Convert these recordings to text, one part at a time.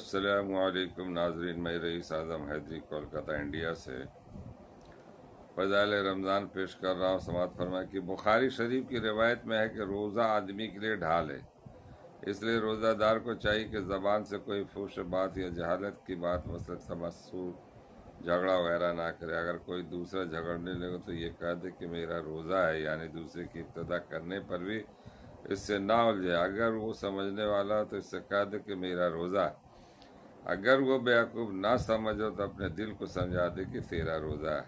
السلام علیکم ناظرین، میں رئیس اعظم حیدری کولکتہ انڈیا سے فضائل رمضان پیش کر رہا ہوں۔ سماعت فرمائیں کہ بخاری شریف کی روایت میں ہے کہ روزہ آدمی کے لیے ڈھال ہے، اس لیے روزہ دار کو چاہیے کہ زبان سے کوئی فحش بات یا جہالت کی بات مثلا تمسخر، جھگڑا وغیرہ نہ کرے۔ اگر کوئی دوسرا جھگڑنے لگے تو یہ کہہ دے کہ میرا روزہ ہے، یعنی دوسرے کی ابتدا کرنے پر بھی اس سے نہ الجھے۔ اگر وہ سمجھنے والا ہو تو اس سے کہہ دے کہ میرا روزہ ہے۔ اگر وہ بیوقوف نہ سمجھو تو اپنے دل کو سمجھا دے کہ تیرا روزہ ہے۔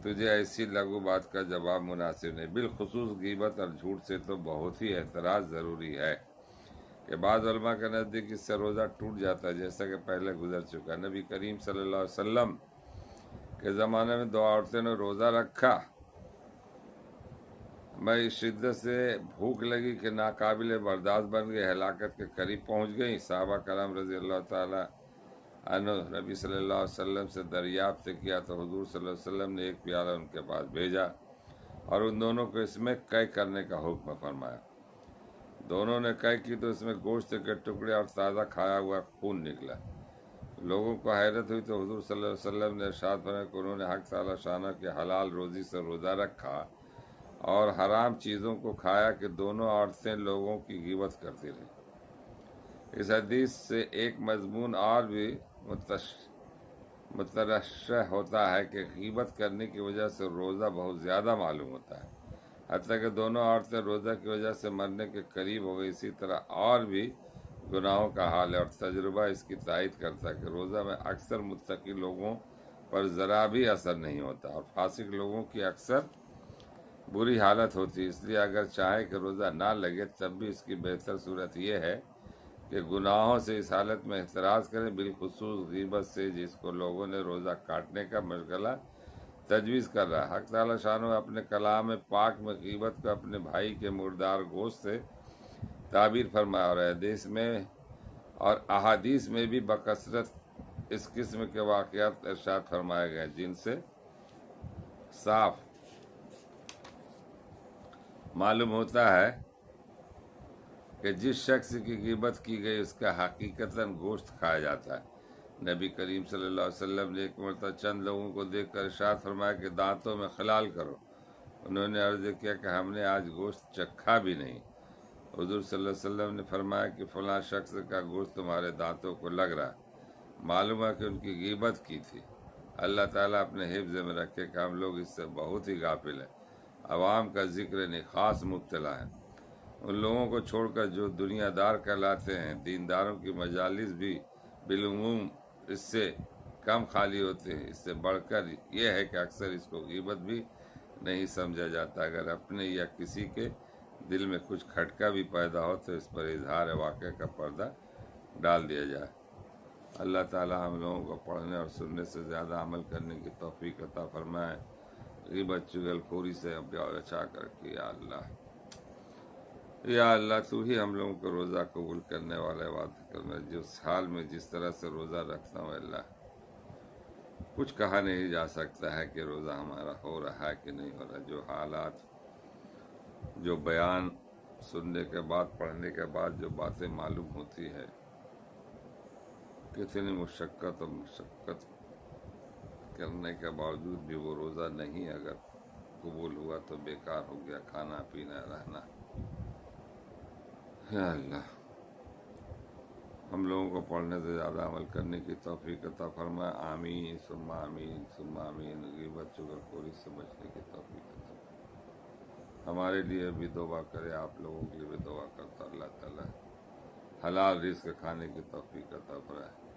تجھے ایسی لغو بات کا جواب مناسب نہیں۔ بالخصوص غیبت اور جھوٹ سے تو بہت ہی احتراز ضروری ہے کہ بعض علماء کے نزدیک اس سے روزہ ٹوٹ جاتا ہے، جیسا کہ پہلے گزر چکا۔ نبی کریم صلی اللہ علیہ وسلم کے زمانے میں دو عورتوں نے روزہ رکھا۔ میں اس شدت سے بھوک لگی کہ ناقابل برداشت بن گئی، ہلاکت کے قریب پہنچ گئی۔ صحابہ کرام رضی اللہ تعالی عنہ نبی صلی اللہ علیہ وسلم سے دریافت کیا تو حضور صلی اللہ علیہ وسلم نے ایک پیالہ ان کے پاس بھیجا اور ان دونوں کو اس میں قے کرنے کا حکم فرمایا۔ دونوں نے قے کی تو اس میں گوشت کے ٹکڑے اور تازہ کھایا ہوا خون نکلا۔ لوگوں کو حیرت ہوئی تو حضور صلی اللہ علیہ وسلم نے ارشاد فرمایا کہ انہوں نے حق تعالی شانہ کے حلال روزی سے روزہ رکھا اور حرام چیزوں کو کھایا کہ دونوں عورتیں لوگوں کی غیبت کرتی رہیں۔ اس حدیث سے ایک مضمون اور بھی مترشح ہوتا ہے کہ غیبت کرنے کی وجہ سے روزہ بہت زیادہ معلوم ہوتا ہے، حتیٰ کہ دونوں عورتیں روزہ کی وجہ سے مرنے کے قریب ہو گئی۔ اسی طرح اور بھی گناہوں کا حال ہے، اور تجربہ اس کی تائید کرتا ہے کہ روزہ میں اکثر متقی لوگوں پر ذرا بھی اثر نہیں ہوتا اور فاسق لوگوں کی اکثر بری حالت ہوتی ہے۔ اس لیے اگر چاہے کہ روزہ نہ لگے تب بھی اس کی بہتر صورت یہ ہے کہ گناہوں سے اس حالت میں احتراز کریں، بالخصوص غیبت سے، جس کو لوگوں نے روزہ کاٹنے کا مشغلہ تجویز کر رہا ہے۔ حق تعالی شانہ اپنے کلام پاک میں غیبت کو اپنے بھائی کے مردار گوشت سے تعبیر فرمایا اور احادیث میں بھی بکثرت اس قسم کے واقعات ارشاد فرمائے گئے، جن سے صاف معلوم ہوتا ہے کہ جس شخص کی غیبت کی گئی اس کا حقیقتاً گوشت کھایا جاتا ہے۔ نبی کریم صلی اللہ علیہ وسلم نے ایک مرتبہ چند لوگوں کو دیکھ کر ارشاد فرمایا کہ دانتوں میں خلال کرو۔ انہوں نے عرض کیا کہ ہم نے آج گوشت چکھا بھی نہیں۔ حضور صلی اللہ علیہ وسلم نے فرمایا کہ فلاں شخص کا گوشت تمہارے دانتوں کو لگ رہا ہے، معلوم ہے کہ ان کی غیبت کی تھی۔ اللہ تعالیٰ اپنے حفظ میں رکھے کہ ہم لوگ اس سے بہت ہی غافل ہیں، عوام کا ذکر نہیں، خاص مبتلا ہیں۔ ان لوگوں کو چھوڑ کر جو دنیا دار کہلاتے ہیں، دینداروں کی مجالس بھی بالعموم اس سے کم خالی ہوتے ہیں۔ اس سے بڑھ کر یہ ہے کہ اکثر اس کو غیبت بھی نہیں سمجھا جاتا۔ اگر اپنے یا کسی کے دل میں کچھ کھٹکا بھی پیدا ہو تو اس پر اظہار واقعہ کا پردہ ڈال دیا جائے۔ اللہ تعالیٰ ہم لوگوں کو پڑھنے اور سننے سے زیادہ عمل کرنے کی توفیق عطا فرمائے۔ غیبت چغل خوری سے بچا کر کے یا اللہ، یا اللہ تو ہی ہم لوگوں کو روزہ قبول کرنے والا عبادت کرنا۔ جس حال میں جس طرح سے روزہ رکھتا ہوں اللہ، کچھ کہا نہیں جا سکتا ہے کہ روزہ ہمارا ہو رہا ہے کہ نہیں ہو رہا۔ جو حالات، جو بیان سننے کے بعد، پڑھنے کے بعد جو باتیں معلوم ہوتی ہے، کتنی مشقت کرنے کے باوجود بھی وہ روزہ نہیں اگر قبول ہوا تو بیکار ہو گیا، کھانا پینا رہنا۔ یا اللہ ہم لوگوں کو پڑھنے سے زیادہ عمل کرنے کی توفیق عطا فرمائے۔ آمین ثم آمین ثم آمین۔ غیبت چغل خوری سے بچنے کی توفیق عطا فرمائے۔ ہمارے لیے بھی دعا کرے، آپ لوگوں کے لیے بھی دعا کرتا اللہ تعالیٰ حلال رزق کھانے کی توفیق عطا فرمائے۔